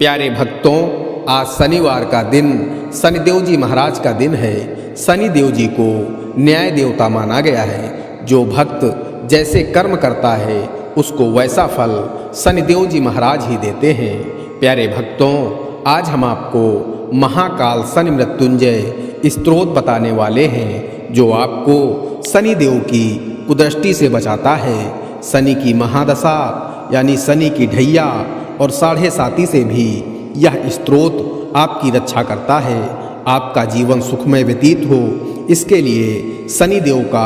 प्यारे भक्तों, आज शनिवार का दिन शनिदेव जी महाराज का दिन है। शनिदेव जी को न्याय देवता माना गया है। जो भक्त जैसे कर्म करता है उसको वैसा फल शनिदेव जी महाराज ही देते हैं। प्यारे भक्तों, आज हम आपको महाकाल शनि मृत्युंजय स्तोत्र बताने वाले हैं, जो आपको शनिदेव की कुदृष्टि से बचाता है। शनि की महादशा यानी शनि की ढैया और 7.5 से भी यह स्तोत्र आपकी रक्षा करता है। आपका जीवन सुखमय व्यतीत हो, इसके लिए शनिदेव का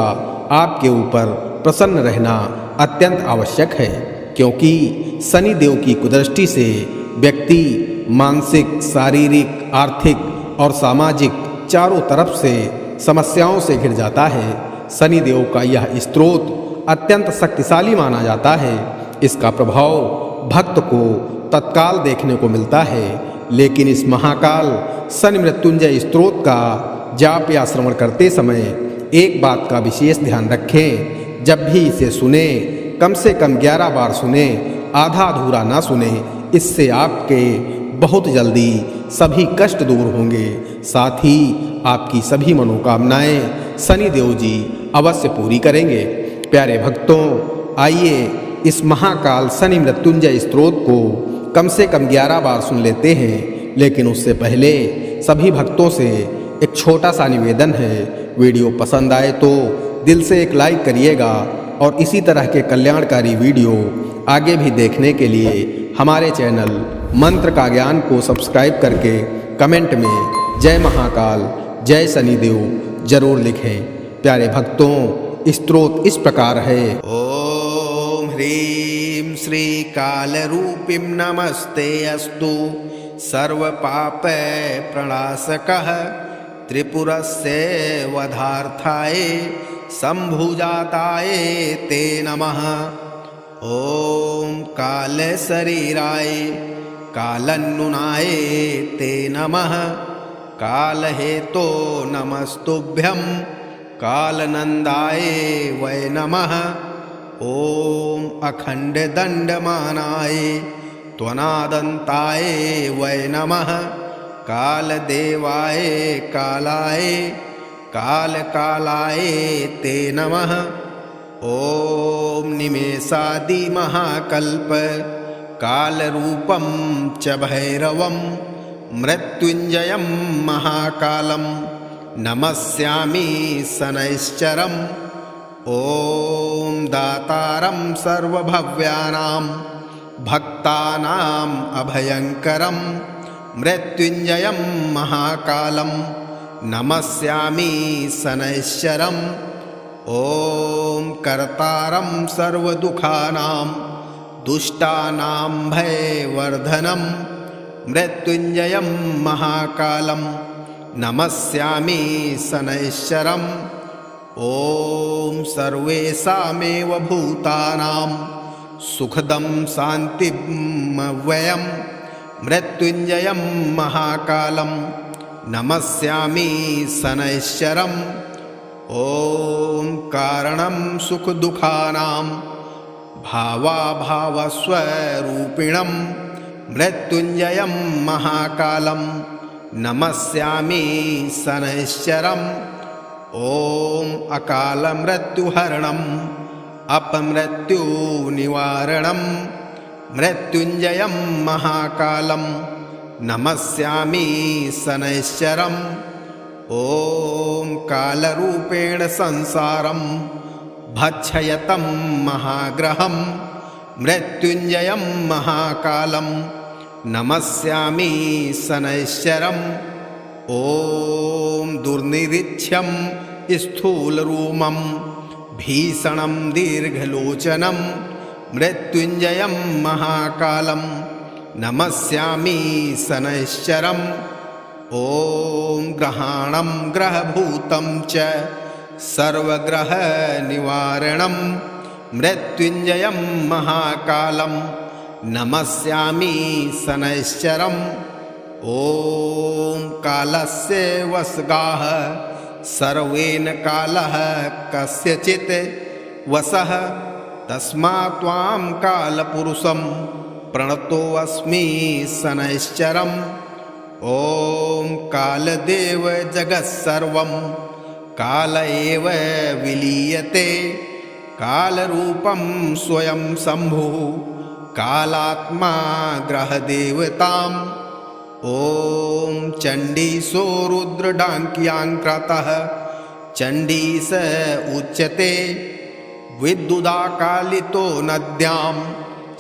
आपके ऊपर प्रसन्न रहना अत्यंत आवश्यक है, क्योंकि शनिदेव की कुदृष्टि से व्यक्ति मानसिक, शारीरिक, आर्थिक और सामाजिक चारों तरफ से समस्याओं से घिर जाता है। शनिदेव का यह स्तोत्र अत्यंत शक्तिशाली माना जाता है। इसका प्रभाव भक्त को तत्काल देखने को मिलता है, लेकिन इस महाकाल शनि मृत्युंजय स्तोत्र का जाप या श्रवण करते समय एक बात का विशेष ध्यान रखें। जब भी इसे सुने, कम से कम 11 बार सुने, आधा अधूरा ना सुने। इससे आपके बहुत जल्दी सभी कष्ट दूर होंगे, साथ ही आपकी सभी मनोकामनाएं शनिदेव जी अवश्य पूरी करेंगे। प्यारे भक्तों, आइए इस महाकाल शनि मृत्युंजय स्तोत्र को कम से कम 11 बार सुन लेते हैं। लेकिन उससे पहले सभी भक्तों से एक छोटा सा निवेदन है। वीडियो पसंद आए तो दिल से एक लाइक करिएगा, और इसी तरह के कल्याणकारी वीडियो आगे भी देखने के लिए हमारे चैनल मंत्र का ज्ञान को सब्सक्राइब करके कमेंट में जय महाकाल, जय शनिदेव जरूर लिखें। प्यारे भक्तों, स्तोत्र इस प्रकार है। ओम ह्रीं श्री कालरूपीं नमस्ते अस्तु सर्वपाप प्रणाशकः त्रिपुरस्य वधार्थाय शम्भुजाताय ते नमः। ओम कालशरीराय कालन्नुनाय ते नमः। कालहेतो नमस्तुभ्यं कालनन्दाय वै नमः। ओम अखण्डदण्डमानाय त्वनादन्ताय वै नमः। कालदेवाय कालाय कालकालाय ते नमः। ओम निमेषादिमहाकल्प कालरूपं च भैरवं मृत्युञ्जयं महाकालं नमस्यामि शनैश्चरम्। ओम दातारं सर्वभव्यानां भक्तानाम् अभयंकरं मृत्युञ्जयं महाकालं नमस्यामि शनैश्चरम्। ओम कर्तारं सर्वदुःखानां दुष्टानां भयवर्धनं मृत्युञ्जयं महाकालं नमस्यामि शनैश्चरम्। ओम सर्वेषामेव भूतानां सुखदं शान्तिमव्ययं मृत्युञ्जयं महाकालं नमस्यामि शनैश्चरम्। ओम कारणं सुखदुःखानां भावाभावस्वरूपिणं मृत्युञ्जयं महाकालं नमस्यामि शनैश्चरम्। ओम अकालमृत्युहरणं अपमृत्युनिवारणं मृत्युञ्जयं महाकालं नमस्यामि शनैश्चरम्। ओम कालरूपेण संसारं भक्षयतं महाग्रहं मृत्युञ्जयं महाकालं नमस्यामि शनैश्चरम्। ओम दुर्निरीक्ष्यं स्थूलरूपं भीषणं दीर्घलोचनं मृत्युञ्जयं महाकालं नमस्यामि शनैश्चरम्। ओम ग्रहाणं ग्रहभूतं च सर्वग्रहनिवारणं मृत्युञ्जयं महाकालं नमस्यामि शनैश्चरम्। ओम कालस्य वसगाः सर्वेन कालः कस्यचित् वसः तस्मात् त्वां कालपुरुषं प्रणतोऽस्मि शनैश्चरम् ॐ कालदेव जगत्सर्वं काल एव विलीयते कालरूपं स्वयं शम्भुः कालात्मा ग्रहदेवताम् ॐ चण्डीसो रुद्रडाङ्क्याङ्क्रतः चण्डीस उच्यते विद्युदाकालितो नद्यां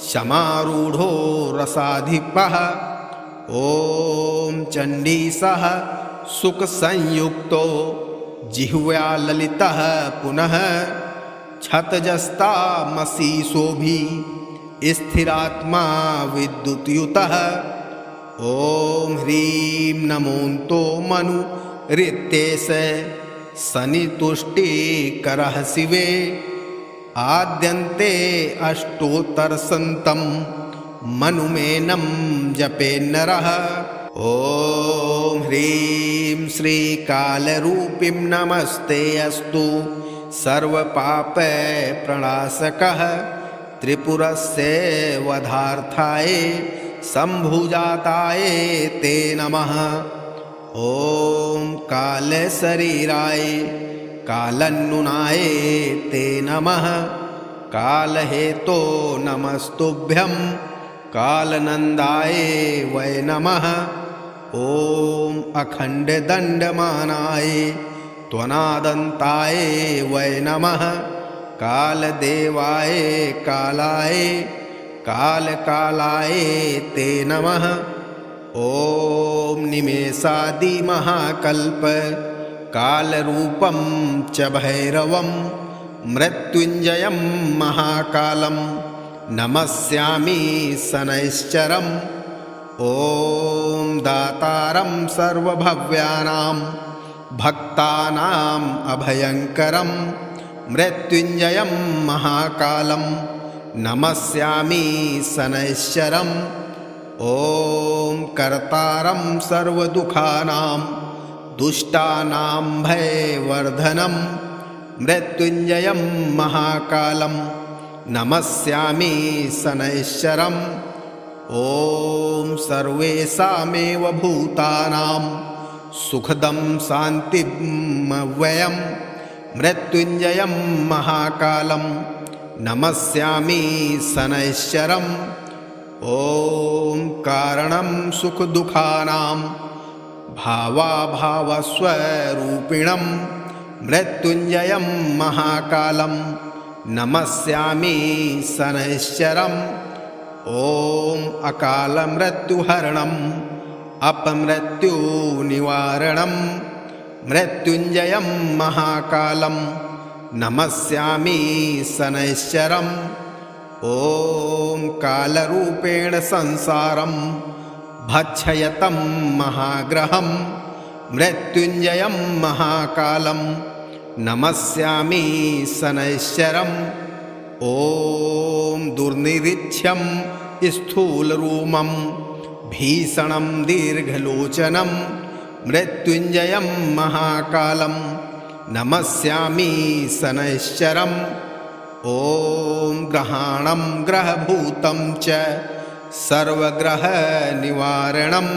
समारूढो रसाधिपः ॐ चण्डीसः सुखसंयुक्तो जिह्व्या ललितः पुनः छतजस्तामसीसोऽभि स्थिरात्मा विद्युतयुतः ॐ ह्रीं नमोऽन्तो मनुरित्येष शनितुष्टिकरः शिवे आद्यन्ते अष्टोत्तरशतं मनुमेनं जपेन्नरः ॐ ह्रीं श्रीकालरूपीं नमस्ते अस्तु सर्वपापप्रणाशकः त्रिपुरस्य वधार्थाय शम्भुजाताय ते नमः ॐ कालशरीराय कालन्नुनाय ते नमः कालहेतो नमस्तुभ्यं कालनन्दाय वै नमः ॐ अखण्डदण्डमानाय त्वनादन्ताय वै नमः कालदेवाय कालाय कालकालाय ते नमः ॐ निमेषादिमहाकल्प कालरूपं च भैरवं मृत्युञ्जयं महाकालं नमस्यामि शनैश्चरम् ॐ दातारं सर्वभव्यानां भक्तानाम् अभयङ्करं मृत्युञ्जयं महाकालं नमस्यामि शनैश्चरम् ॐ कर्तारं सर्वदुःखानां दुष्टानां भयवर्धनं मृत्युञ्जयं महाकालं नमस्यामि शनैश्चरम् ॐ सर्वेषामेव भूतानां सुखदं शान्तिमव्ययं मृत्युञ्जयं महाकालं नमस्यामि शनैश्चरम् ॐ कारणं सुखदुःखानां भावाभावस्वरूपिणं मृत्युञ्जयं महाकालं नमस्यामि शनैश्चरम् ॐ अकालमृत्युहरणम् अपमृत्युनिवारणं मृत्युञ्जयं महाकालं नमस्यामि शनैश्चरम् ॐ कालरूपेण संसारं भक्षयतं महाग्रहं मृत्युञ्जयं महाकालं नमस्यामि शनैश्चरम् ॐ दुर्निरीक्ष्यं स्थूलरूपं भीषणं दीर्घलोचनं मृत्युञ्जयं महाकालं नमस्यामि शनैश्चरम् ॐ ग्रहाणं ग्रहभूतं च सर्वग्रहनिवारणं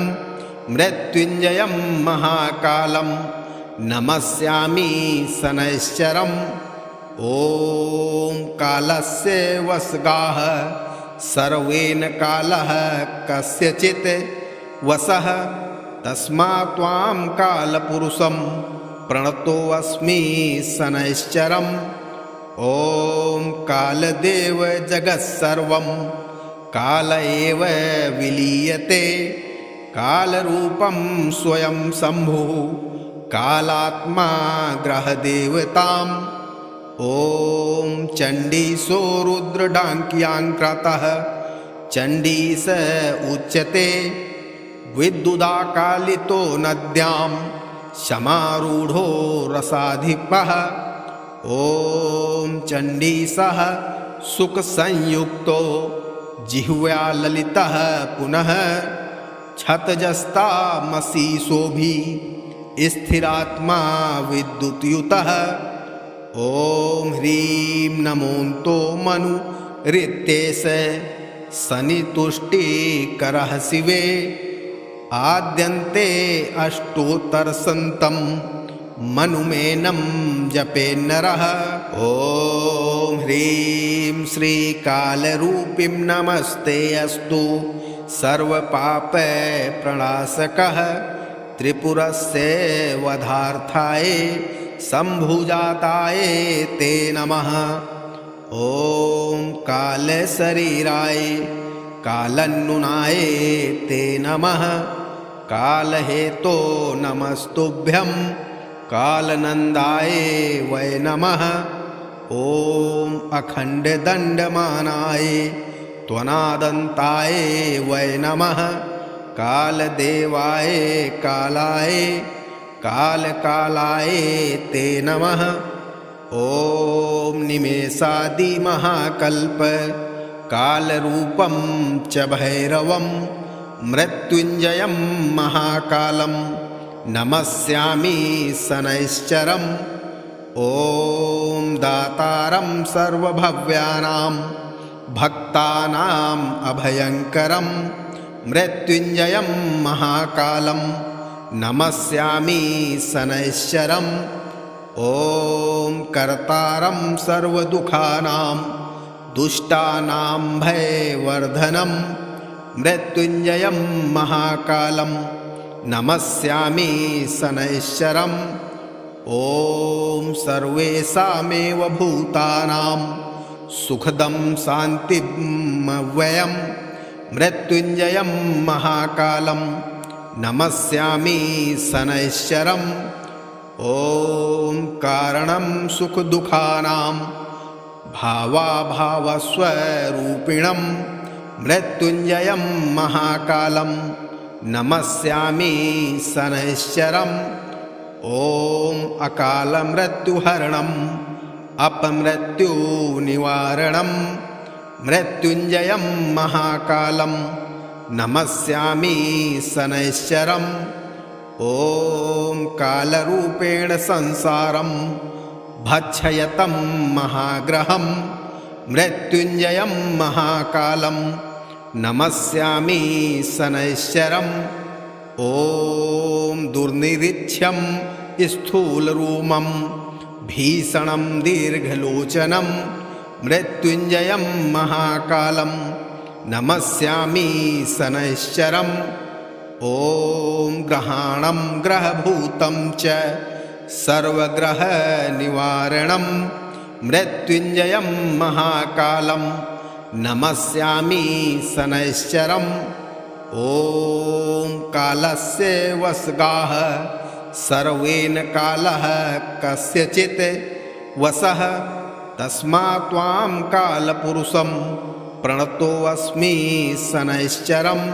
मृत्युञ्जयं महाकालं नमस्यामि शनैश्चरम् ॐ कालस्य वसगाः सर्वेन कालः कस्यचित् वसः तस्मात् त्वां कालपुरुषं प्रणतोऽस्मि शनैश्चरम् ॐ कालदेव जगत्सर्वं काल एव विलीयते कालरूपं स्वयं शम्भुः कालात्मा ग्रहदेवताम् ॐ चण्डीसो रुद्रडाङ्क्याङ्क्रतः चण्डीस उच्यते विद्युदाकालितो नद्यां समारूढो रसाधिपः ॐ चण्डीसः सुखसंयुक्तो जिह्व्या ललितः पुनः छतजस्तामसीसोऽभि स्थिरात्मा विद्युतयुतः ॐ ह्रीं नमोऽन्तो मनुरित्येष सनितुष्टिकरः शिवे आद्यन्ते अष्टोत्तरशतं मनुमेनं जपे नरः। ॐ ह्रीं श्रीकालरूपीं नमस्ते अस्तु सर्वपापप्रणाशकः त्रिपुरस्य वधार्थाय शम्भुजाताय ते नमः। ॐ कालशरीराय कालन्नुनाय ते नमः। कालहेतो नमस्तुभ्यं कालनन्दाय वै नमः। ॐ अखण्डदण्डमानाय त्वनादन्ताय वै नमः। कालदेवाय कालाय कालकालाय ते नमः। ॐ निमेषादिमहाकल्प कालरूपं च भैरवं मृत्युञ्जयं महाकालं नमस्यामि शनैश्चरम्। ॐ दातारं सर्वभव्यानां भक्तानाम् अभयङ्करं मृत्युञ्जयं महाकालं नमस्यामि शनैश्चरम्। ॐ कर्तारं सर्वदुःखानां दुष्टानां भयवर्धनं मृत्युञ्जयं महाकालं नमस्यामि शनैश्चरम्। ॐ सर्वेषामेव भूतानां सुखदं शान्तिमव्ययं मृत्युञ्जयं महाकालं नमस्यामि शनैश्चरम्। ॐ कारणं सुखदुःखानां भावाभावस्वरूपिणं मृत्युञ्जयं महाकालं नमस्यामि शनैश्चरम्। ॐ अकालमृत्युहरणम् अपमृत्युनिवारणं मृत्युञ्जयं महाकालं नमस्यामि शनैश्चरम्। ॐ कालरूपेण संसारं भक्षयतं महाग्रहं मृत्युञ्जयं महाकालं नमस्यामि शनैश्चरम्। ॐ दुर्निरीक्ष्यं स्थूलरूपं भीषणं दीर्घलोचनं मृत्युञ्जयं महाकालं नमस्यामि शनैश्चरम्। ॐ ग्रहाणं ग्रहभूतं च सर्वग्रहनिवारणं मृत्युञ्जयं महाकालं नमस्यामि शनैश्चरम्। ॐ कालस्य वशगाः सर्वेन कालः कस्यचित् वशः तस्मात् त्वां कालपुरुषं प्रणतोऽस्मि शनैश्चरम्।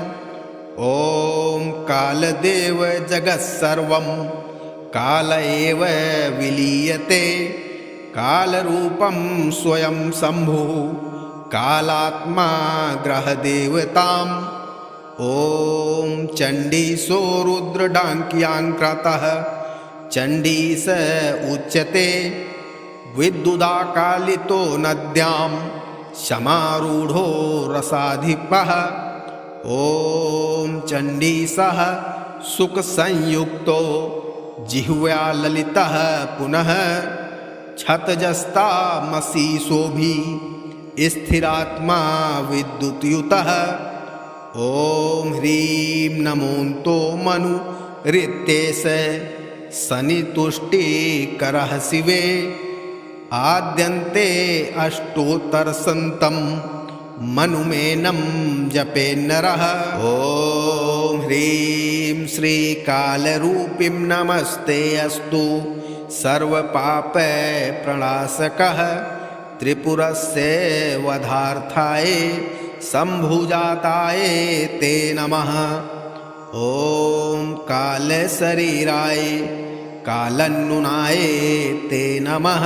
ॐ कालदेव जगत्सर्वं काल एव विलीयते कालरूपं स्वयं शम्भुः कालात्मा ग्रहदेवताम्। ॐ चण्डीसो रुद्रडाङ्क्याङ्कृतः चण्डीस उच्यते विद्युदाकालितो नद्यां समारूढो रसाधिपः। ॐ चण्डीसः सुखसंयुक्तो जिह्वा ललितः पुनः छतजस्तामसीशोभि स्थिरात्मा विद्युतयुतः। ॐ ह्रीं नमोऽन्तो मनुरित्येष शनितुष्टिकरः शिवे आद्यन्ते अष्टोत्तरशतं मनुमेनं जपे नरः। ॐ ह्रीं श्रीकालरूपीं नमस्ते अस्तु सर्वपापप्रणाशकः त्रिपुरस्य वधार्थाय शम्भुजाताय ते नमः। ॐ कालशरीराय कालन्नुनाय ते नमः।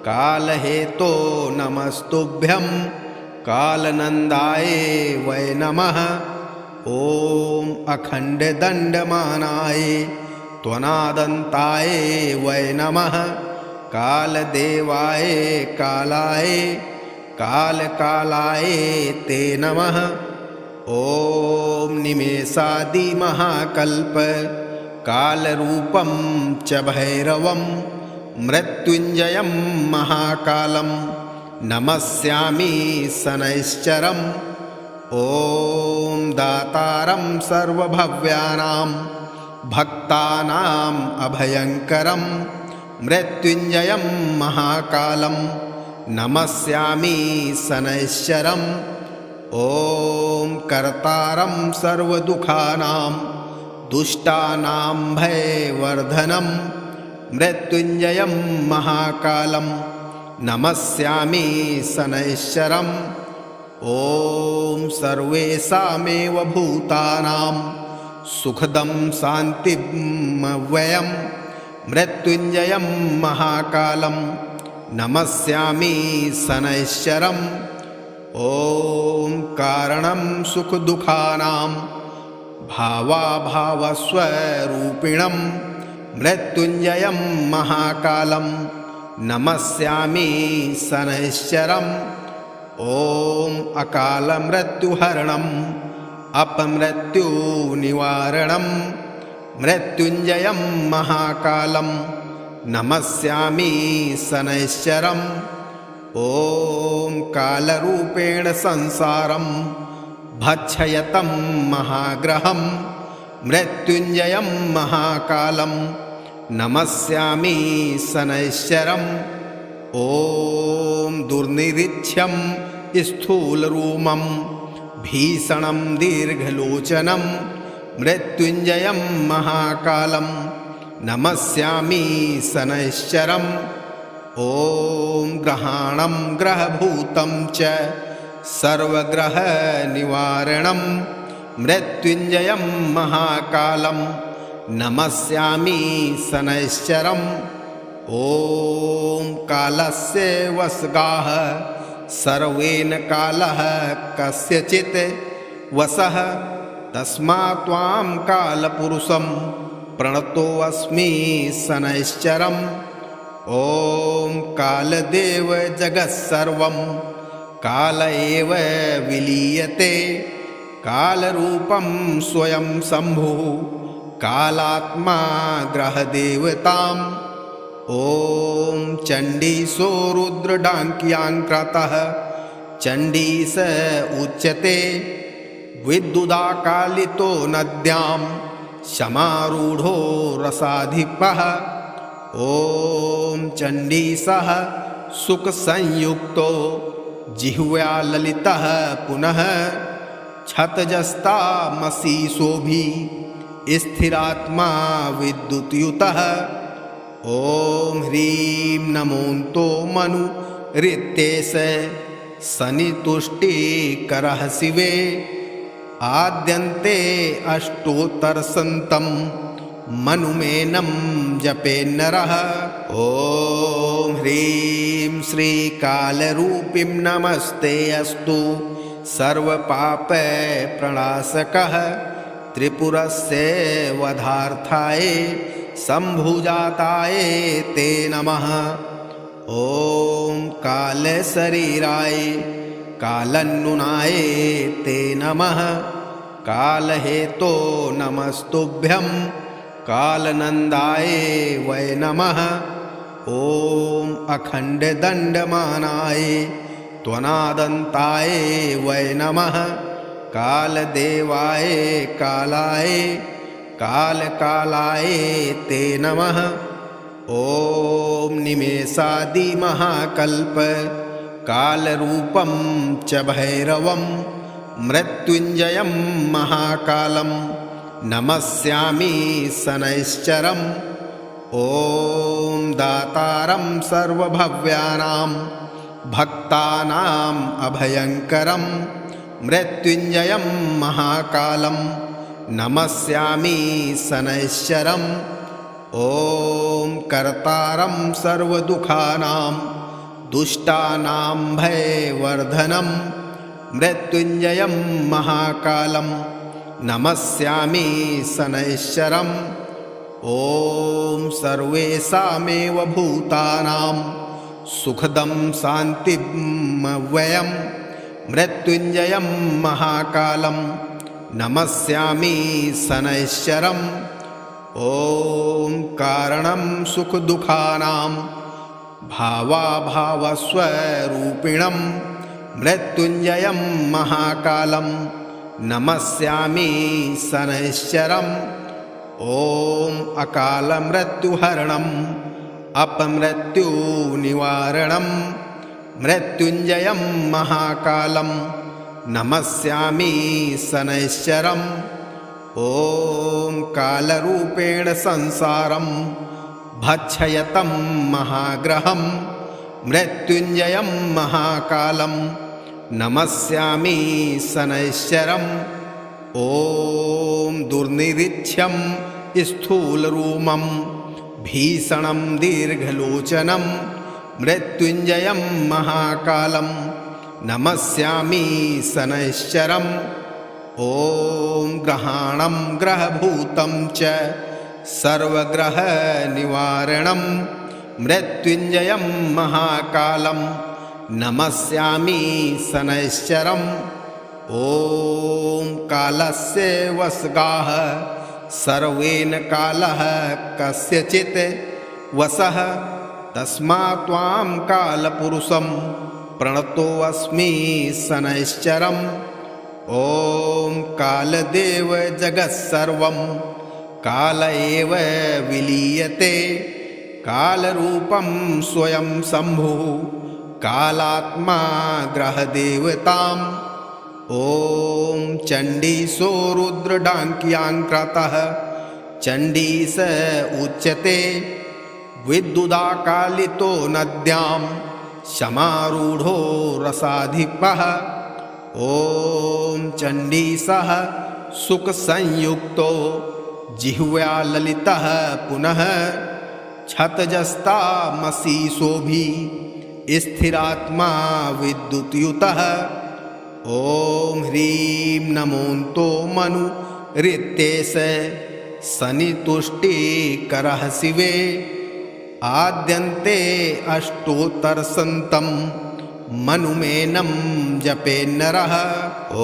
कालहेतो नमस्तुभ्यं कालनन्दाय वै नमः। ॐ अखण्डदण्डमानाय त्वनादन्ताय वै नमः। कालदेवाय कालाय कालकालाय ते नमः। ॐ निमेषादिमहाकल्प कालरूपं च भैरवं मृत्युञ्जयं महाकालं नमस्यामि शनैश्चरम्। ॐ दातारं सर्वभव्यानां भक्तानाम् अभयङ्करं मृत्युञ्जयं महाकालं नमस्यामि शनैश्चरम्। ॐ कर्तारं सर्वदुःखानां दुष्टानां भयवर्धनं मृत्युञ्जयं महाकालं नमस्यामि शनैश्चरम्। ॐ सर्वेषामेव भूतानां सुखदं शान्तिमव्ययं मृत्युञ्जयं महाकालं नमस्यामि शनैश्चरम्। ॐ कारणं सुखदुःखानां भावाभावस्वरूपिणं मृत्युञ्जयं महाकालं नमस्यामि शनैश्चरम्। ॐ अकालमृत्युहरणम् अपमृत्युनिवारणं मृत्युञ्जयं महाकालं नमस्यामि शनैश्चरम्। ॐ कालरूपेण संसारं भक्षयतं महाग्रहं मृत्युञ्जयं महाकालं नमस्यामि शनैश्चरम्। ॐ दुर्निरीक्ष्यं स्थूलरूपं भीषणं दीर्घलोचनं मृत्युञ्जयं महाकालं नमस्यामि शनैश्चरम्। ॐ ग्रहाणं ग्रहभूतं च सर्वग्रहनिवारणं मृत्युञ्जयं महाकालं नमस्यामि शनैश्चरम्। ॐ कालस्य वशगाः सर्वेन कालः कस्यचित् वशः तस्मात् त्वां कालपुरुषं प्रणतोऽस्मि शनैश्चरम्। ॐ कालदेव जगत्सर्वं काल एव विलीयते कालरूपं स्वयं शम्भुः कालात्मा ग्रहदेवताम्। ॐ चण्डीसो रुद्रडाङ्क्याङ्कृतः चण्डीस उच्यते विद्युदाकालितो नद्यां समारूढो रसाधिपः। ॐ चण्डीसः सुखसंयुक्तो जिह्व्या ललितः पुनः क्षतजस्तामसीशोभि स्थिरात्मा विद्युतयुतः। ॐ ह्रीं नमोऽन्तो मनुरित्येष शनितुष्टिकरः शिवे आद्यन्ते अष्टोत्तरशतं मनुमेनं जपेन्नरः। ॐ ह्रीं श्रीकालरूपीं नमस्ते अस्तु सर्वपापप्रणाशकः त्रिपुरस्य वधार्थाय शम्भुजाताय ते नमः। ॐ कालशरीराय कालन्नुनाय ते नमः। कालहेतो नमस्तुभ्यं कालनन्दाय वै नमः। ॐ अखण्डदण्डमानाय त्वनादन्ताय वै नमः। कालदेवाय कालाय कालकालाय ते नमः। ॐ निमेषादिमहाकल्प कालरूपं च भैरवं मृत्युञ्जयं महाकालं नमस्यामि शनैश्चरम्। ॐ दातारं सर्वभव्यानां भक्तानाम् अभयङ्करं मृत्युञ्जयं महाकालं नमस्यामि शनैश्चरम्। ॐ कर्तारं सर्वदुःखानां दुष्टानां भयवर्धनं मृत्युञ्जयं महाकालं नमस्यामि शनैश्चरम्। ॐ सर्वेषामेव भूतानां सुखदं शान्तिमव्ययं मृत्युञ्जयं महाकालं नमस्यामि शनैश्चरम् ॐ कारणं सुखदुःखानां भावाभावस्वरूपिणं मृत्युञ्जयं महाकालं नमस्यामि शनैश्चरम् ॐ अकालमृत्युहरणम् अपमृत्युनिवारणं मृत्युञ्जयं महाकालं नमस्यामि शनैश्चरम् ॐ कालरूपेण संसारं भक्षयतं महाग्रहं मृत्युञ्जयं महाकालं नमस्यामि शनैश्चरम् ॐ दुर्निरीक्ष्यं स्थूलरूपं भीषणं दीर्घलोचनं मृत्युञ्जयं महाकालं नमस्यामि शनैश्चरम् ॐ ग्रहाणं ग्रहभूतं च सर्वग्रहनिवारणं मृत्युञ्जयं महाकालं नमस्यामि शनैश्चरम् ॐ कालस्य वसगाः सर्वेन कालः कस्यचित् वसः तस्मात् त्वां कालपुरुषं प्रणतोऽस्मि शनैश्चरम् ॐ कालदेव जगत्सर्वं काल एव विलीयते कालरूपं स्वयं शम्भुः कालात्मा ग्रहदेवताम् ॐ चण्डीसो रुद्रडाङ्क्याङ्कृतः चण्डीस उच्यते विद्युदाकालितो नद्यां समारूढो रसाधिपः ॐ चण्डीसः सुखसंयुक्तो जिह्व्या ललितः पुनः क्षतजस्तामसीशोभि स्थिरात्मा विद्युतयुतः ॐ ह्रीं नमोऽन्तो मनुरित्येष शनितुष्टिकरः शिवे आद्यन्ते अष्टोत्तरशतं मनुमेनं जपेन्नरः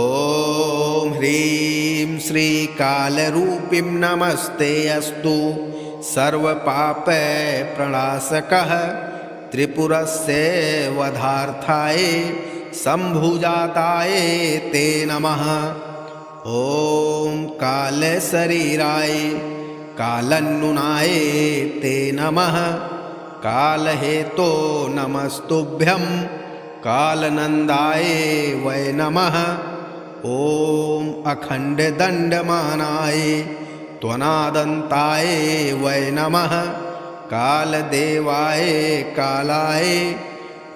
ॐ ह्रीं श्रीकालरूपीं नमस्ते अस्तु सर्वपापप्रणाशकः त्रिपुरस्य वधार्थाय शम्भुजाताय ते नमः ॐ कालशरीराय कालन्नुनाय ते नमः कालहेतो नमस्तुभ्यं कालनन्दाय वै नमः ॐ अखण्डदण्डमानाय त्वनादन्ताय वै नमः कालदेवाय कालाय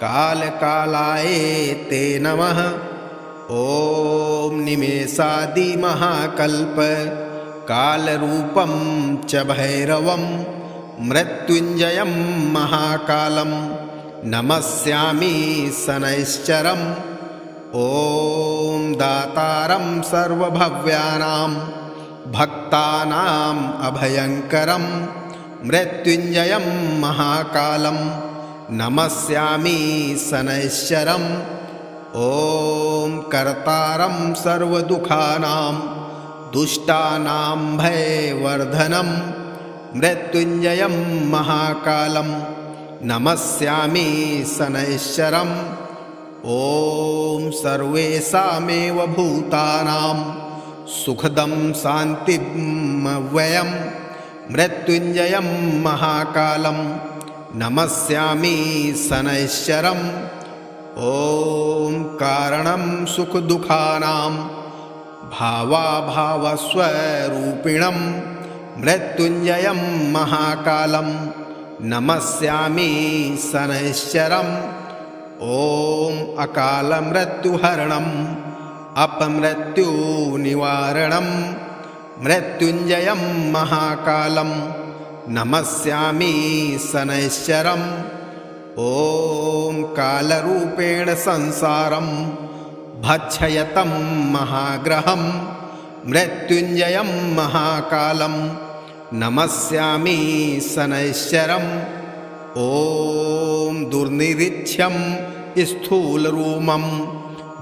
कालकालाय ते नमः ॐ निमेषादिमहाकल्प कालरूपं च भैरवं मृत्युञ्जयं महाकालं नमस्यामि शनैश्चरम् ॐ दातारं सर्वभव्यानां भक्तानाम् अभयङ्करं मृत्युञ्जयं महाकालं नमस्यामि शनैश्चरम् ॐ कर्तारं सर्वदुःखानां दुष्टानां भयवर्धनं मृत्युञ्जयं महाकालं नमस्यामि शनैश्चरम् ॐ सर्वेषामेव भूतानां सुखदं शान्तिमव्ययं मृत्युञ्जयं महाकालं नमस्यामि शनैश्चरम् ॐ कारणं सुखदुःखानां भावाभावस्वरूपिणं मृत्युञ्जयं महाकालं नमस्यामि शनैश्चरम् ॐ अकालमृत्युहरणम् अपमृत्युनिवारणं मृत्युञ्जयं महाकालं नमस्यामि शनैश्चरम् ॐ कालरूपेण संसारं भक्षयतं महाग्रहं मृत्युञ्जयं महाकालं नमस्यामि शनैश्चरम् ॐ दुर्निरीक्ष्यं स्थूलरूपं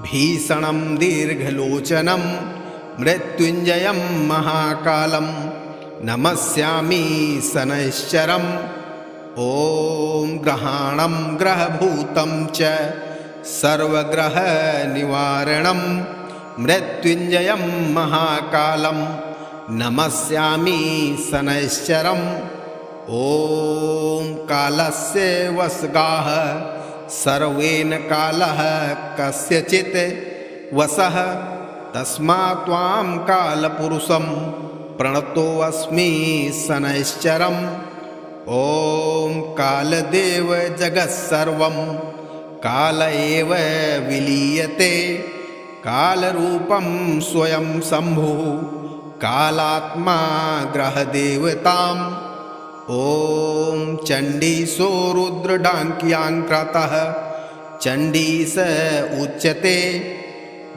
भीषणं दीर्घलोचनं मृत्युञ्जयं महाकालं नमस्यामि शनैश्चरम् ॐ ग्रहाणं ग्रहभूतं च सर्वग्रहनिवारणं मृत्युञ्जयं महाकालं नमस्यामि शनैश्चरम् ॐ कालस्य वसगाः सर्वेन कालः कस्यचित् वसः तस्मात् त्वां कालपुरुषं प्रणतोऽस्मि शनैश्चरम् ॐ कालदेव जगत्सर्वं काल एव विलीयते कालरूपं स्वयं शम्भुः कालात्मा ग्रहदेवताम् ॐ चण्डीसो रुद्रडाङ्क्याङ्कृतः चण्डीस उच्यते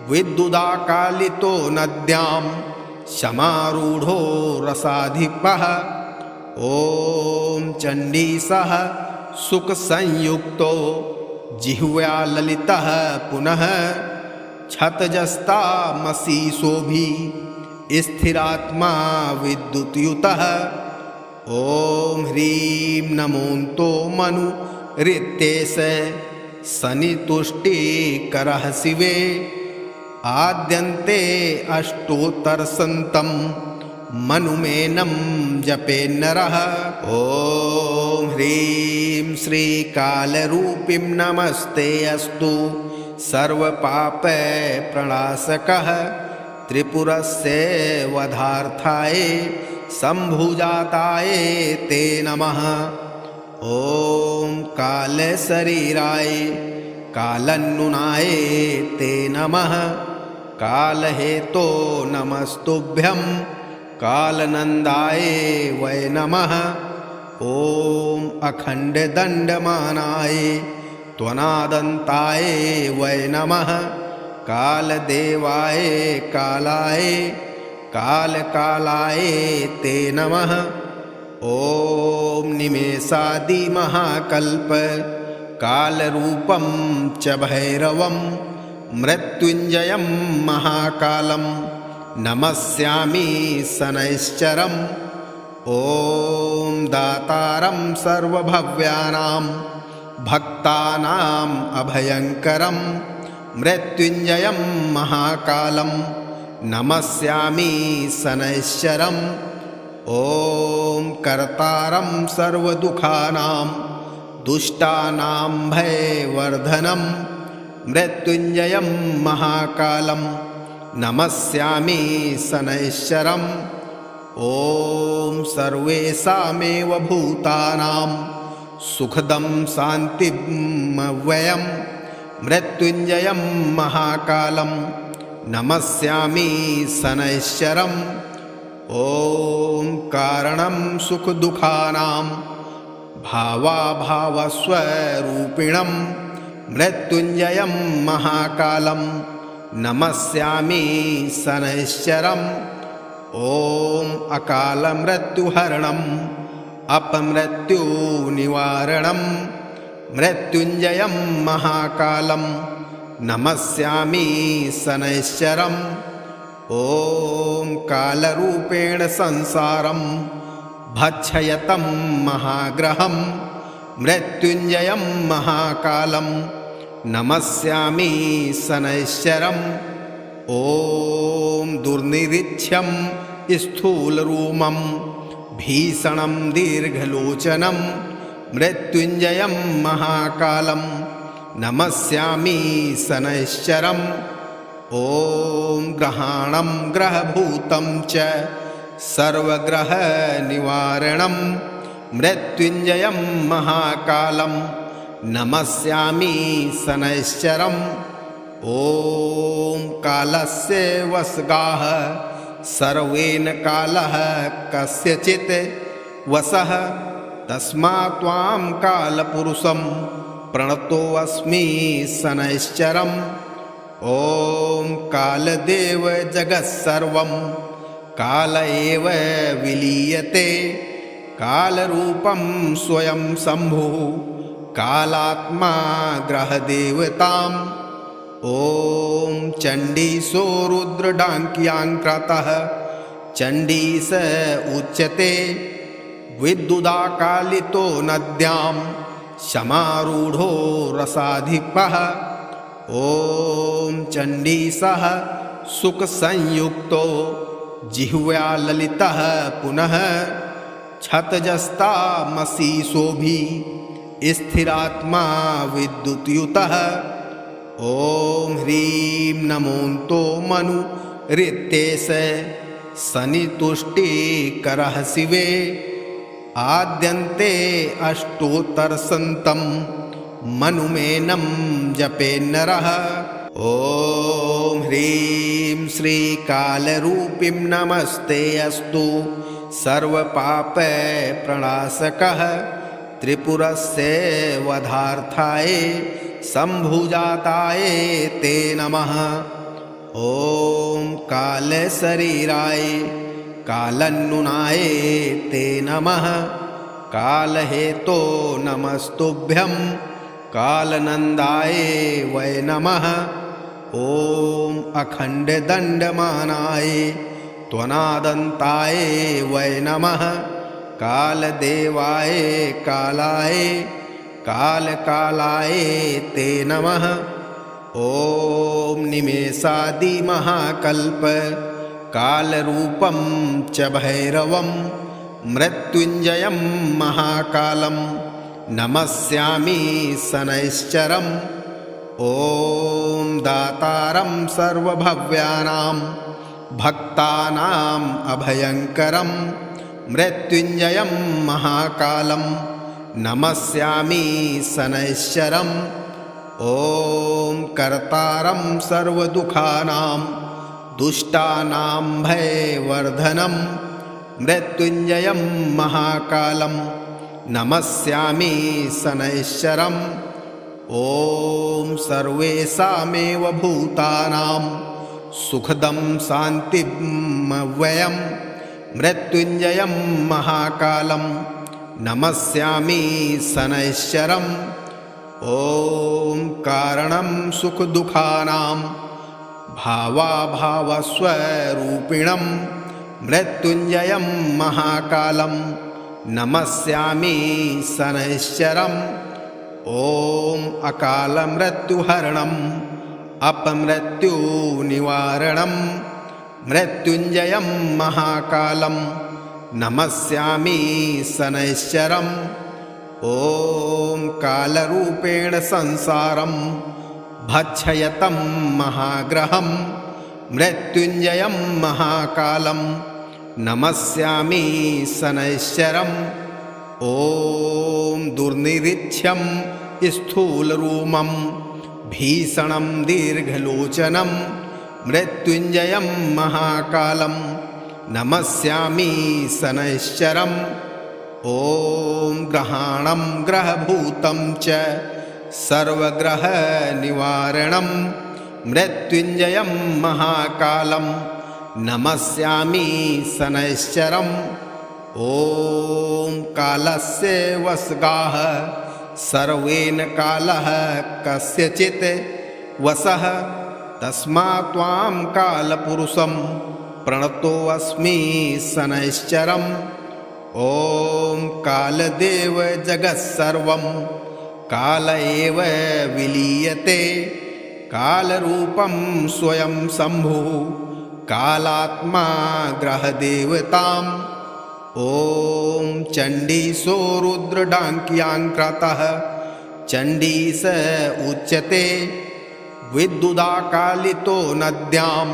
विद्युदाकालितो नद्यां समारूढो रसाधिपः ॐ चण्डीसः सुखसंयुक्तो जिह्व्या ललितः पुनः क्षतजस्तामसीसोऽभि स्थिरात्मा विद्युतयुतः ॐ ह्रीं नमोऽन्तो मनुरित्येष शनितुष्टिकरः शिवे आद्यन्ते अष्टोत्तरशतं मनुमेनं जपेन्नरः ॐ ह्रीं श्रीकालरूपीं नमस्ते अस्तु सर्वपापप्रणाशकः त्रिपुरस्य वधार्थाय शम्भुजाताय ते नमः ॐ कालशरीराय कालन्नुनाय ते नमः कालहेतो नमस्तुभ्यं कालनन्दाय वै नमः ॐ अखण्डदण्डमानाय त्वनादन्ताय वै नमः कालदेवाय कालाय कालकालाय ते नमः ॐ निमेषादिमहाकल्प कालरूपं च भैरवं मृत्युञ्जयं महाकालं नमस्यामि शनैश्चरम् ॐ दातारं सर्वभव्यानां भक्तानाम् अभयङ्करं मृत्युञ्जयं महाकालं नमस्यामि शनैश्चरम् ॐ कर्तारं सर्वदुःखानां दुष्टानां भयवर्धनं मृत्युञ्जयं महाकालं नमस्यामि शनैश्चरम् ॐ सर्वेषामेव भूतानां सुखदं शान्तिमव्ययं मृत्युञ्जयं महाकालं नमस्यामि शनैश्चरम् ॐ कारणं सुखदुःखानां भावाभावस्वरूपिणं मृत्युञ्जयं महाकालं नमस्यामि शनैश्चरम् ॐ अकालमृत्युहरणम् अपमृत्युनिवारणं मृत्युञ्जयं महाकालं नमस्यामि शनैश्चरम् ॐ कालरूपेण संसारं भक्षयतं महाग्रहं मृत्युञ्जयं महाकालं नमस्यामि शनैश्चरम् ॐ दुर्निरीक्ष्यं स्थूलरूपं भीषणं दीर्घलोचनं मृत्युञ्जयं महाकालं नमस्यामि शनैश्चरम् ॐ ग्रहाणं ग्रहभूतं च सर्वग्रहनिवारणं मृत्युञ्जयं महाकालं नमस्यामि शनैश्चरम् ॐ कालस्य वसगाः सर्वेन कालः कस्यचित् वसः तस्मात् त्वां कालपुरुषं प्रणतोऽस्मि शनैश्चरम् ॐ कालदेव जगत्सर्वं काल एव विलीयते कालरूपं स्वयं शम्भुः कालात्मा ग्रहदेवताम् ॐ चण्डीसो रुद्रडाङ्क्याङ्क्रतः चण्डीस उच्यते विद्युदाकालितो नद्यां समारूढो रसाधिपः ॐ चण्डीसः सुखसंयुक्तो जिह्व्या ललितः पुनः छतजस्तामसीसोऽभि स्थिरात्मा विद्युतयुतः ॐ ह्रीं नमोऽन्तो मनुरित्येष शनितुष्टिकरः शिवे आद्यन्ते अष्टोत्तरशतं मनुमेनं जपेन्नरः ॐ ह्रीं श्रीकालरूपीं नमस्ते अस्तु सर्वपापप्रणाशकः त्रिपुरस्य वधार्थाय शम्भुजाताय ते नमः ॐ कालशरीराय कालन्नुनाय ते नमः कालहेतो नमस्तुभ्यं कालनन्दाय वै नमः ॐ अखण्डदण्डमानाय त्वनादन्ताय वै नमः कालदेवाय कालाय कालकालाय ते नमः ॐ निमेषादिमहाकल्प कालरूपं च भैरवं मृत्युञ्जयं महाकालं नमस्यामि शनैश्चरम् ॐ दातारं सर्वभव्यानां भक्तानाम् अभयङ्करं मृत्युञ्जयं महाकालं नमस्यामि शनैश्चरम् ॐ कर्तारं सर्वदुःखानां दुष्टानां भयवर्धनं मृत्युञ्जयं महाकालं नमस्यामि शनैश्चरम् ॐ सर्वेषामेव भूतानां सुखदं शान्तिमव्ययं मृत्युञ्जयं महाकालं नमस्यामि शनैश्चरम् ॐ कारणं सुखदुःखानां भावाभावस्वरूपिणं मृत्युञ्जयं महाकालं नमस्यामि शनैश्चरम् ॐ अकालमृत्युहरणम् अपमृत्युनिवारणं मृत्युञ्जयं महाकालं नमस्यामि शनैश्चरम् ॐ कालरूपेण संसारं भक्षयतं महाग्रहं मृत्युञ्जयं महाकालं नमस्यामि शनैश्चरम् ॐ दुर्निरीक्ष्यं स्थूलरूपं भीषणं दीर्घलोचनं मृत्युञ्जयं महाकालं नमस्यामि शनैश्चरम् ॐ ग्रहाणं ग्रहभूतं च सर्वग्रहनिवारणं मृत्युञ्जयं महाकालं नमस्यामि शनैश्चरम् ॐ कालस्य वसगाः सर्वेन कालः कस्यचित् वसः तस्मात् त्वां कालपुरुषं प्रणतोऽस्मि शनैश्चरम् ॐ कालदेव जगत्सर्वं काल एव विलीयते कालरूपं स्वयं शम्भुः कालात्मा ग्रहदेवताम् ॐ चण्डीसो रुद्रडाङ्क्याङ्क्रतः चण्डीस उच्यते विद्युदाकालितो नद्यां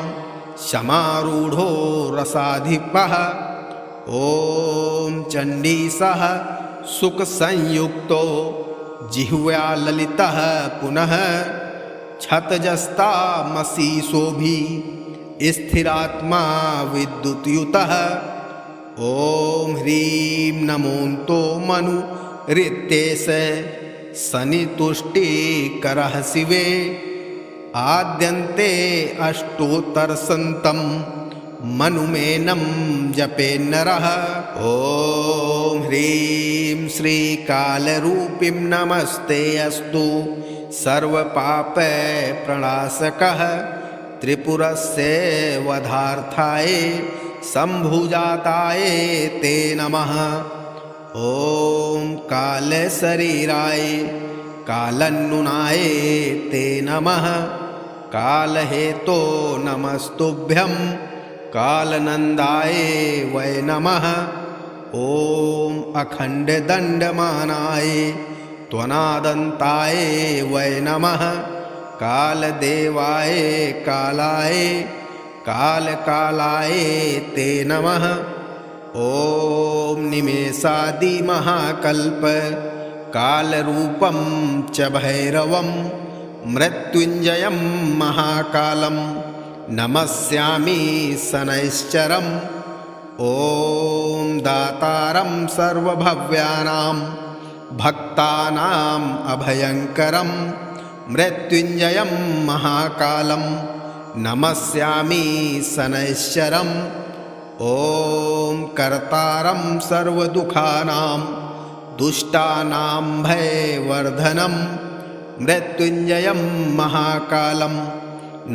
समारूढो रसाधिपः ॐ चण्डीसः सुखसंयुक्तो जिह्व्या ललितः पुनः छतजस्तामसीसोऽभि स्थिरात्मा विद्युतयुतः ॐ ह्रीं नमोऽन्तो मनुरित्येष शनितुष्टिकरः शिवे आद्यन्ते अष्टोत्तरशतं मनुमेनं जपे नरः। ॐ ह्रीं श्रीकालरूपीं नमस्ते अस्तु सर्वपापप्रणाशकः त्रिपुरस्य वधार्थाय शम्भुजाताय ते नमः। ॐ कालशरीराय कालन्नुनाय ते नमः। कालहेतो नमस्तुभ्यं कालनन्दाय वै नमः। ॐ अखण्डदण्डमानाय त्वनादन्ताय वै नमः। कालदेवाय कालाय कालकालाय ते नमः। ॐ निमेषादिमहाकल्प कालरूपं च भैरवं मृत्युञ्जयं महाकालं नमस्यामि शनैश्चरम्। ॐ दातारं सर्वभव्यानां भक्तानाम् अभयङ्करं मृत्युञ्जयं महाकालं नमस्यामि शनैश्चरम्। ॐ कर्तारं सर्वदुःखानां दुष्टानां भयवर्धनं मृत्युञ्जयं महाकालं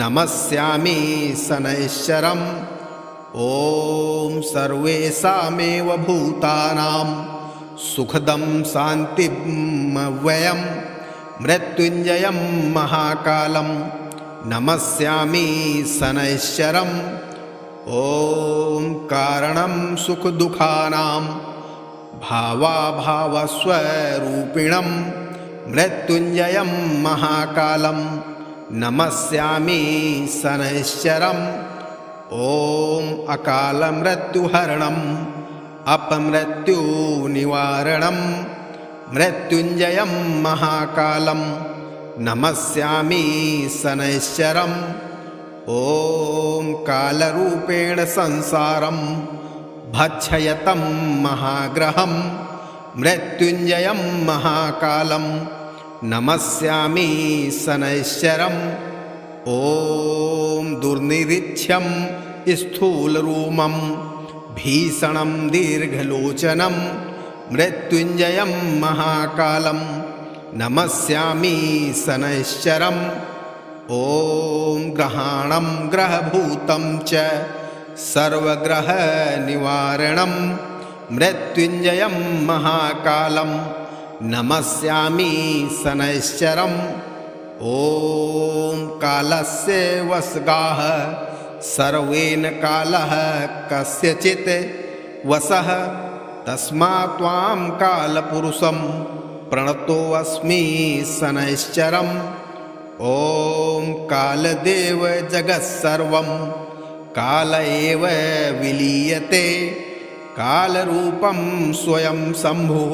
नमस्यामि शनैश्चरम्। ॐ सर्वेषामेव भूतानां सुखदं शान्तिमव्ययं मृत्युञ्जयं महाकालं नमस्यामि शनैश्चरम्। ॐ कारणं सुखदुःखानां भावाभावस्वरूपिणं मृत्युञ्जयं महाकालं नमस्यामि शनैश्चरम्। ॐ अकालमृत्युहरणं अपमृत्युनिवारणं मृत्युञ्जयं महाकालं नमस्यामि शनैश्चरम्। ॐ कालरूपेण संसारं भक्षयतं महाग्रहं मृत्युञ्जयं महाकालं नमस्यामि शनैश्चरम्। ॐ दुर्निरीक्ष्यं स्थूलरूपं भीषणं दीर्घलोचनं मृत्युञ्जयं महाकालं नमस्यामि शनैश्चरम्। ॐ ग्रहाणं ग्रहभूतं च सर्वग्रहनिवारणं मृत्युञ्जयं महाकालं नमस्यामि शनैश्चरम्। ॐ कालस्य वशगाः सर्वेन कालः कस्यचित् वशः तस्मात् त्वां कालपुरुषं प्रणतोऽस्मि शनैश्चरम्। ॐ कालदेव जगत्सर्वं काल एव विलीयते कालरूपं स्वयं शम्भुः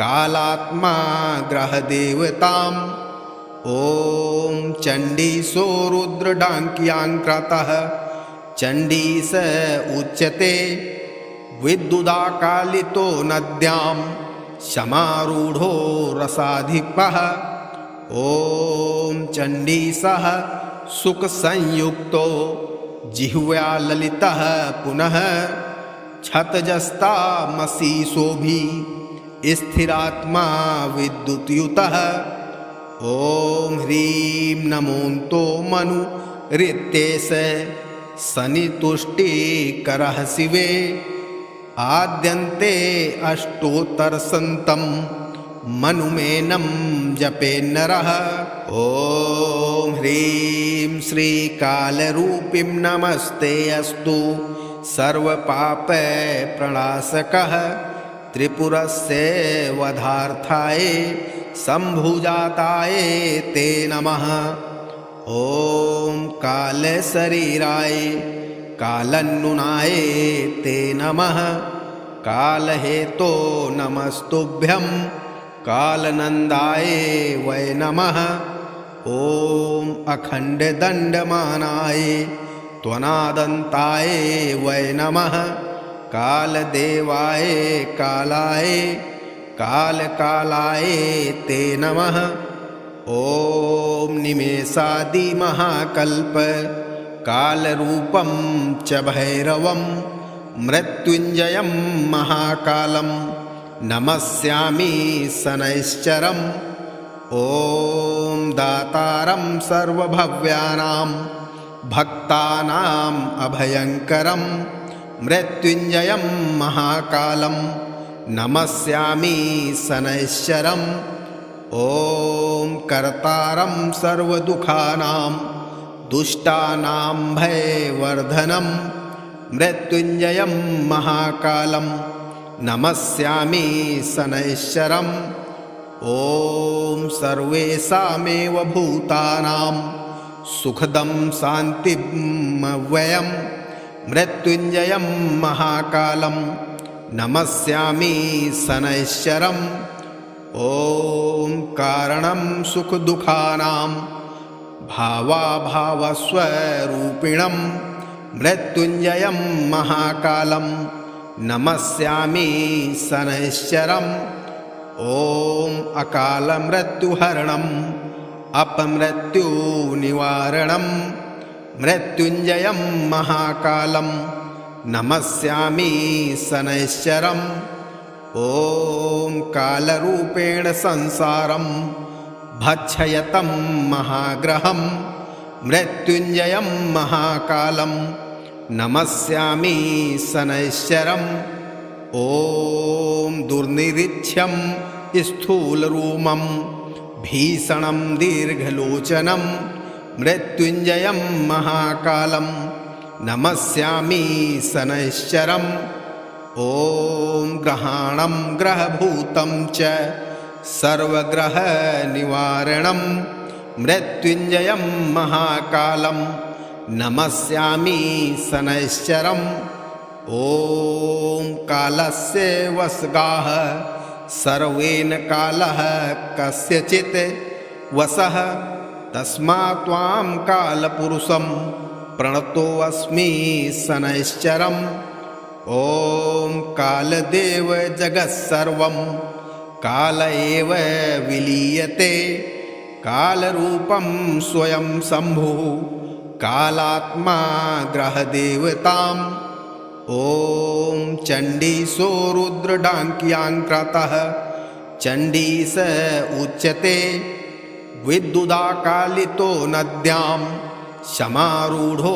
कालात्मा ग्रहदेवताम्। ॐ चण्डीसो रुद्रडाङ्क्याङ्कृतः चण्डीस उच्यते विद्युदाकालितो नद्यां समारूढो रसाधिपः। ॐ चण्डीसः सुखसंयुक्तो जिह्व्या ललितः पुनः क्षतजस्तामसीशोभि स्थिरात्मा विद्युतयुतः। ॐ ह्रीं नमोऽन्तो मनुरित्येष शनितुष्टिकरः शिवे आद्यन्ते अष्टोत्तरशतं मनुमेनं जपे नरः। ॐ ह्रीं श्रीकालरूपीं नमस्ते अस्तु सर्वपापप्रणाशकः त्रिपुरस्य वधार्थाय शम्भुजाताय ते नमः। ॐ कालशरीराय कालन्नुनाय ते नमः। कालहेतो नमस्तुभ्यं कालनन्दाय वै नमः। ॐ अखण्डदण्डमानाय त्वनादन्ताय वै नमः। कालदेवाय कालाय कालकालाय ते नमः। ॐ निमेषादिमहाकल्प कालरूपं च भैरवं मृत्युञ्जयं महाकालं नमस्यामि शनैश्चरम् ॐ दातारं सर्वभव्यानां भक्तानाम् अभयङ्करं मृत्युञ्जयं महाकालं नमस्यामि शनैश्चरम् ॐ कर्तारं सर्वदुःखानां दुष्टानां भयवर्धनं मृत्युञ्जयं महाकालं नमस्यामि शनैश्चरम् ॐ सर्वेषामेव भूतानां सुखदं शान्तिमव्ययं मृत्युञ्जयं महाकालं नमस्यामि शनैश्चरम् ॐ कारणं सुखदुःखानां भावाभावस्वरूपिणं मृत्युञ्जयं महाकालं नमस्यामि शनैश्चरम् ॐ अकालमृत्युहरणम् अपमृत्युनिवारणं मृत्युञ्जयं महाकालं नमस्यामि शनैश्चरम् ॐ कालरूपेण संसारं भक्षयतं महाग्रहं मृत्युञ्जयं महाकालं नमस्यामि शनैश्चरम् ॐ दुर्निरीक्ष्यं स्थूलरूपं भीषणं दीर्घलोचनं मृत्युञ्जयं महाकालं नमस्यामि शनैश्चरम् ॐ ग्रहाणं ग्रहभूतं च सर्वग्रहनिवारणं मृत्युञ्जयं महाकालं नमस्यामि शनैश्चरम् ॐ कालस्य वसगाः सर्वेन कालः कस्यचित् वसः तस्मात् त्वां कालपुरुषं प्रणतोऽस्मि शनैश्चरम् ॐ कालदेव जगत्सर्वं काल एव विलीयते कालरूपं स्वयं शम्भुः कालात्मा ग्रहदेवताम् ॐ चण्डीसो रुद्रडाङ्क्याङ्क्रतः चण्डीस उच्यते विद्युदाकालितो नद्यां समारूढो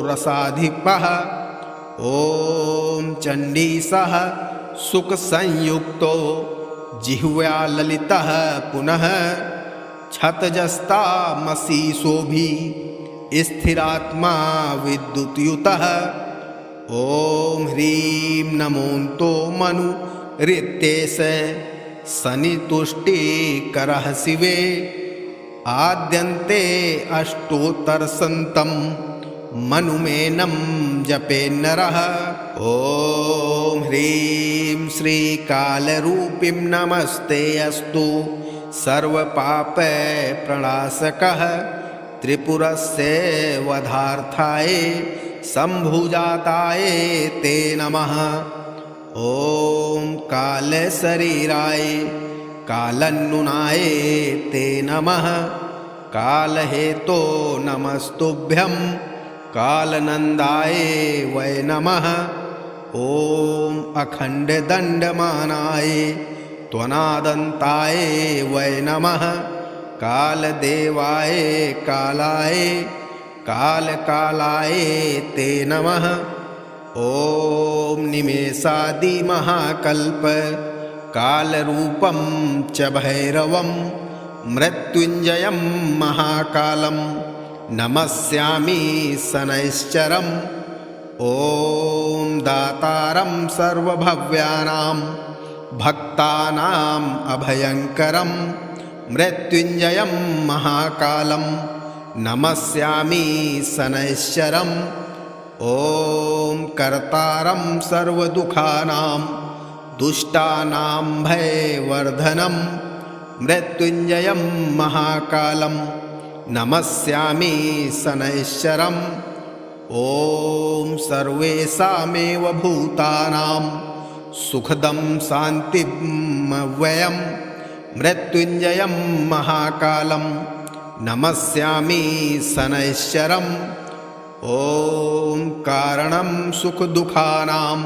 रसाधिपः ॐ चण्डीसः सुखसंयुक्तो जिह्व्या ललितः पुनः छतजस्तामसीसोऽभि स्थिरात्मा विद्युत्युतः ॐ ह्रीं नमोऽन्तो मनुरित्येष शनितुष्टिकरः शिवे आद्यन्ते अष्टोत्तरशतं मनुमेनं जपेन्नरः ॐ ह्रीं श्रीकालरूपीं नमस्ते अस्तु सर्वपापप्रणाशकः त्रिपुरस्य वधार्थाय शम्भुजाताय ते नमः ॐ कालशरीराय कालन्नुनाय ते नमः कालहेतो नमस्तुभ्यं कालनन्दाय वै नमः ॐ अखण्डदण्डमानाय त्वनादन्ताय वै नमः कालदेवाय कालाय कालकालाय ते नमः ॐ निमेषादिमहाकल्प कालरूपं च भैरवं मृत्युञ्जयं महाकालं नमस्यामि शनैश्चरम् ॐ दातारं सर्वभव्यानां भक्तानाम् अभयङ्करं मृत्युञ्जयं महाकालं नमस्यामि शनैश्चरम् ॐ कर्तारं सर्वदुःखानां दुष्टानां भयवर्धनं मृत्युञ्जयं महाकालं नमस्यामि शनैश्चरम् ॐ सर्वेषामेव भूतानां सुखदं शान्तिमव्ययं मृत्युञ्जयं महाकालं नमस्यामि शनैश्चरम् ॐ कारणं सुखदुःखानां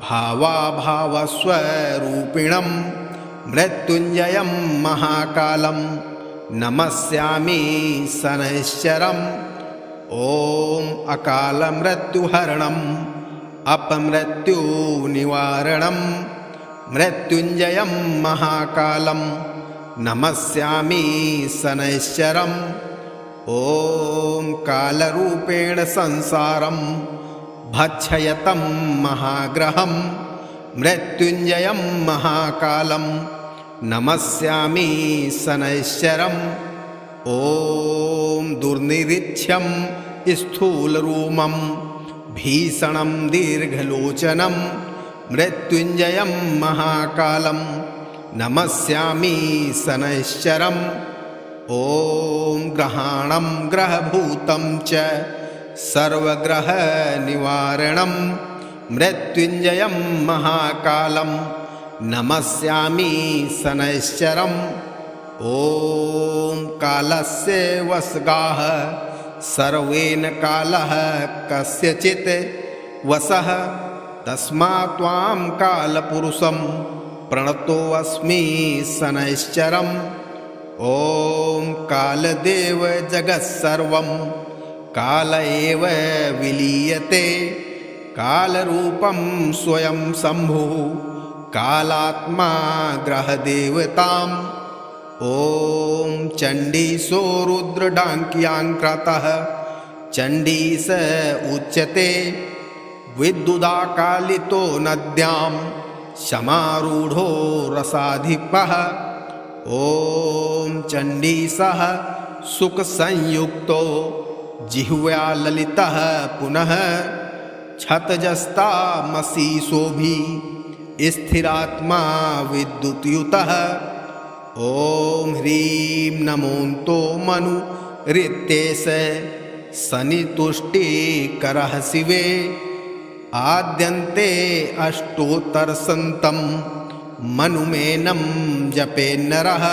भावाभावस्वरूपिणं मृत्युञ्जयं महाकालं नमस्यामि शनैश्चरम् ॐ अकालमृत्युहरणम् अपमृत्युनिवारणं मृत्युञ्जयं महाकालं नमस्यामि शनैश्चरम् ॐ कालरूपेण संसारं भक्षयतं महाग्रहं मृत्युञ्जयं महाकालं नमस्यामि शनैश्चरम् ॐ दुर्निरीक्ष्यं स्थूलरूपं भीषणं दीर्घलोचनं मृत्युञ्जयं महाकालं नमस्यामि शनैश्चरम् ॐ ग्रहाणं ग्रहभूतं च सर्वग्रहनिवारणं मृत्युञ्जयं महाकालं नमस्यामि शनैश्चरम् ॐ कालस्य वसगाः सर्वेन कालः कस्यचित् वसः तस्मात् त्वां कालपुरुषं प्रणतोऽस्मि शनैश्चरम् ॐ कालदेव जगत्सर्वं काल एव विलीयते कालरूपं स्वयं शम्भुः कालात्मा ग्रहदेवताम् ॐ चण्डीसो रुद्रडाङ्क्याङ्कृतः चण्डीस उच्यते विद्युदाकालितो नद्यां समारूढो रसाधिपः ॐ चण्डीसः सुखसंयुक्तो जिह्व्या ललितः पुनः क्षतजस्तामसीसोऽभि स्थिरात्मा विद्युतयुतः ॐ ह्रीं नमोऽन्तो मनुरित्येष शनितुष्टिकरः शिवे आद्यन्ते अष्टोत्तरशतं मनुमेनं जपे नरः।